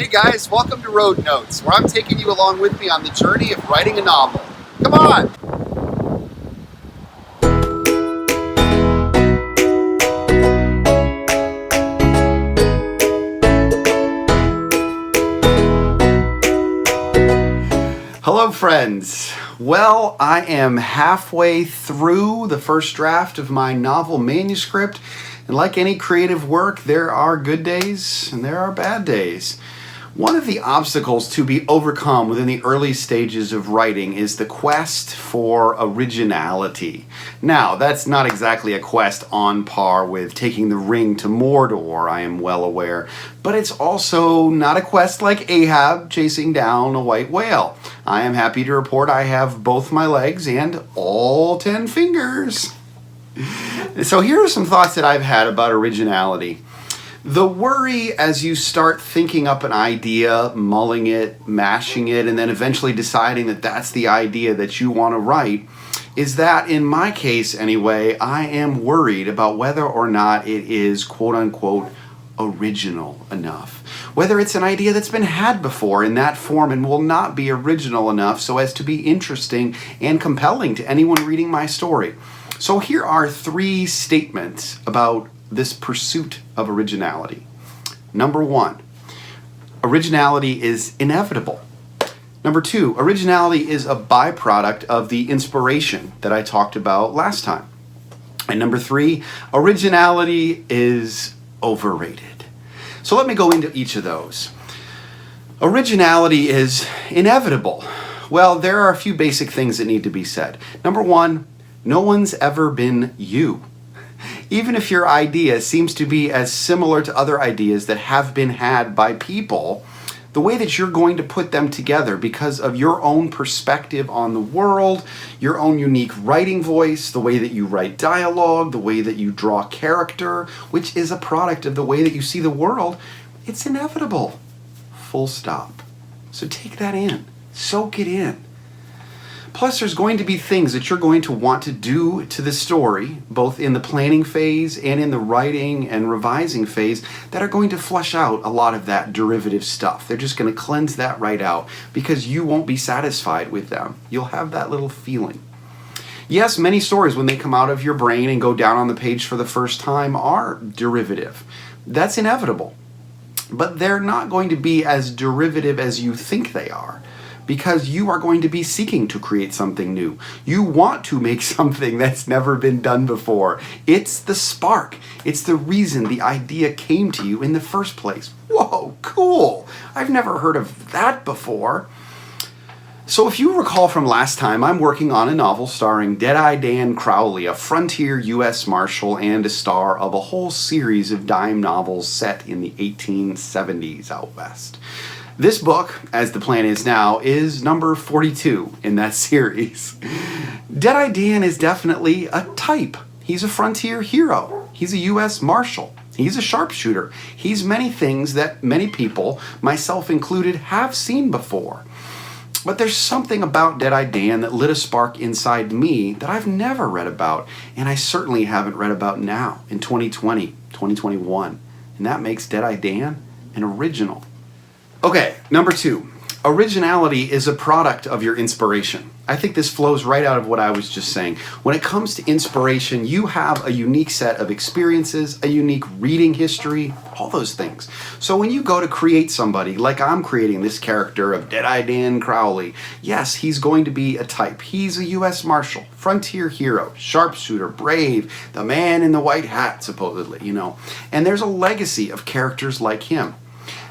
guys, welcome to Road Notes, where I'm taking you along with me on the journey of writing a novel. Come on! Hello friends. Well, I am halfway through the first draft of my novel manuscript, and like any creative work, there are good days and there are bad days. One of the obstacles to be overcome within the early stages of writing is the quest for originality. Now, that's not exactly a quest on par with taking the ring to Mordor, I am well aware, but it's also not a quest like Ahab chasing down a white whale. I am happy to report I have both my legs and all 10 fingers. So here are some thoughts that I've had about originality. The worry as you start thinking up an idea, mulling it, mashing it, and then eventually deciding that that's the idea that you want to write, is that, in my case anyway, I am worried about whether or not it is quote-unquote original enough. Whether it's an idea that's been had before in that form and will not be original enough so as to be interesting and compelling to anyone reading my story. So here are 3 statements about this pursuit of originality. Number 1, originality is inevitable. Number 2, originality is a byproduct of the inspiration that I talked about last time. And number 3, originality is overrated. So let me go into each of those. Originality is inevitable. Well, there are a few basic things that need to be said. Number 1, no one's ever been you. Even if your idea seems to be as similar to other ideas that have been had by people, the way that you're going to put them together because of your own perspective on the world, your own unique writing voice, the way that you write dialogue, the way that you draw character, which is a product of the way that you see the world, it's inevitable. Full stop. So take that in. Soak it in. Plus, there's going to be things that you're going to want to do to the story, both in the planning phase and in the writing and revising phase, that are going to flush out a lot of that derivative stuff. They're just going to cleanse that right out because you won't be satisfied with them. You'll have that little feeling. Yes, many stories, when they come out of your brain and go down on the page for the first time, are derivative. That's inevitable. But they're not going to be as derivative as you think they are, because you are going to be seeking to create something new. You want to make something that's never been done before. It's the spark. It's the reason the idea came to you in the first place. Whoa, cool. I've never heard of that before. So if you recall from last time, I'm working on a novel starring Deadeye Dan Crowley, a frontier U.S. Marshal and a star of a whole series of dime novels set in the 1870s out west. This book, as the plan is now, is number 42 in that series. Deadeye Dan is definitely a type. He's a frontier hero. He's a U.S. Marshal. He's a sharpshooter. He's many things that many people, myself included, have seen before. But there's something about Deadeye Dan that lit a spark inside me that I've never read about, and I certainly haven't read about now in 2020, 2021. And that makes Deadeye Dan an original. Okay, number 2, originality is a product of your inspiration. I think this flows right out of what I was just saying. When it comes to inspiration, you have a unique set of experiences, a unique reading history, all those things. So when you go to create somebody, like I'm creating this character of Deadeye Dan Crowley, yes, he's going to be a type. He's a U.S. Marshal, frontier hero, sharpshooter, brave, the man in the white hat, supposedly, And there's a legacy of characters like him.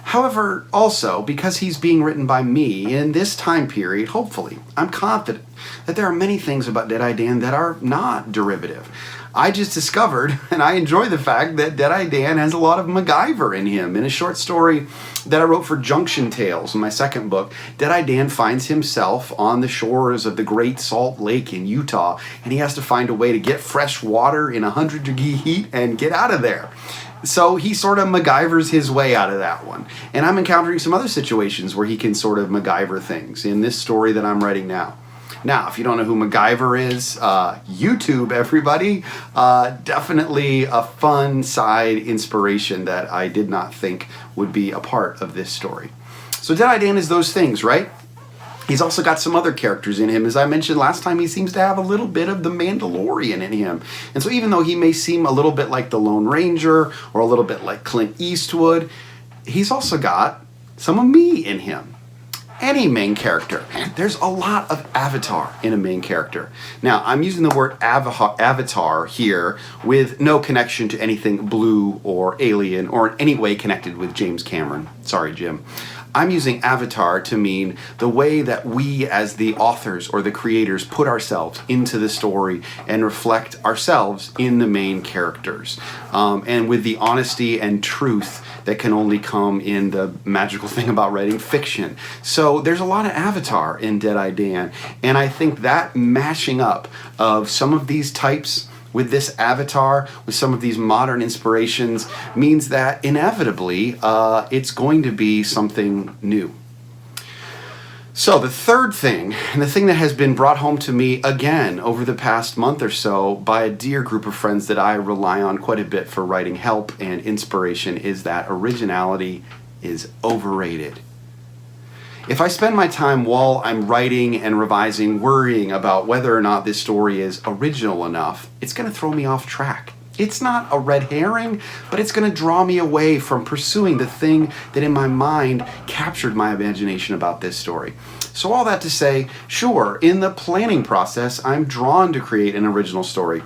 However, also, because he's being written by me in this time period, hopefully, I'm confident that there are many things about Deadeye Dan that are not derivative. I just discovered, and I enjoy the fact, that Deadeye Dan has a lot of MacGyver in him. In a short story that I wrote for Junction Tales, in my second book, Deadeye Dan finds himself on the shores of the Great Salt Lake in Utah, and he has to find a way to get fresh water in 100-degree heat and get out of there. So he sort of MacGyvers his way out of that one. And I'm encountering some other situations where he can sort of MacGyver things in this story that I'm writing now. Now, if you don't know who MacGyver is, YouTube, everybody, definitely a fun side inspiration that I did not think would be a part of this story. So Deadeye Dan is those things, right? He's also got some other characters in him. As I mentioned last time, he seems to have a little bit of the Mandalorian in him. And so even though he may seem a little bit like the Lone Ranger or a little bit like Clint Eastwood, he's also got some of me in him. Any main character. There's a lot of avatar in a main character. Now, I'm using the word avatar here with no connection to anything blue or alien or in any way connected with James Cameron. Sorry, Jim. I'm using avatar to mean the way that we as the authors or the creators put ourselves into the story and reflect ourselves in the main characters. And with the honesty and truth that can only come in the magical thing about writing fiction. So there's a lot of avatar in Deadeye Dan, and I think that mashing up of some of these types with this avatar, with some of these modern inspirations, means that inevitably it's going to be something new. So the third thing, and the thing that has been brought home to me again over the past month or so by a dear group of friends that I rely on quite a bit for writing help and inspiration, is that originality is overrated. If I spend my time while I'm writing and revising worrying about whether or not this story is original enough, it's going to throw me off track. It's not a red herring, but it's going to draw me away from pursuing the thing that in my mind captured my imagination about this story. So all that to say, sure, in the planning process, I'm drawn to create an original story.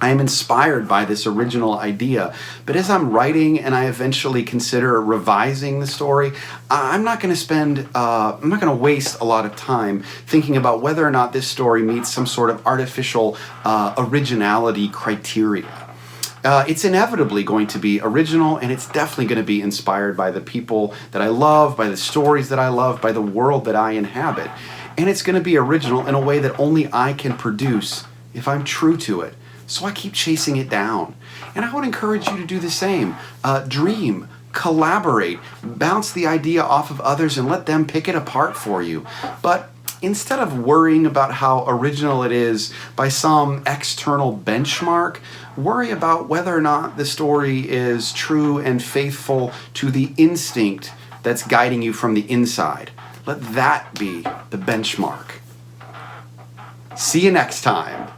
I am inspired by this original idea, but as I'm writing and I eventually consider revising the story, I'm not going to waste a lot of time thinking about whether or not this story meets some sort of artificial originality criteria. It's inevitably going to be original, and it's definitely going to be inspired by the people that I love, by the stories that I love, by the world that I inhabit. And it's going to be original in a way that only I can produce if I'm true to it. So I keep chasing it down. And I would encourage you to do the same. Dream, collaborate, bounce the idea off of others and let them pick it apart for you. But instead of worrying about how original it is by some external benchmark, worry about whether or not the story is true and faithful to the instinct that's guiding you from the inside. Let that be the benchmark. See you next time.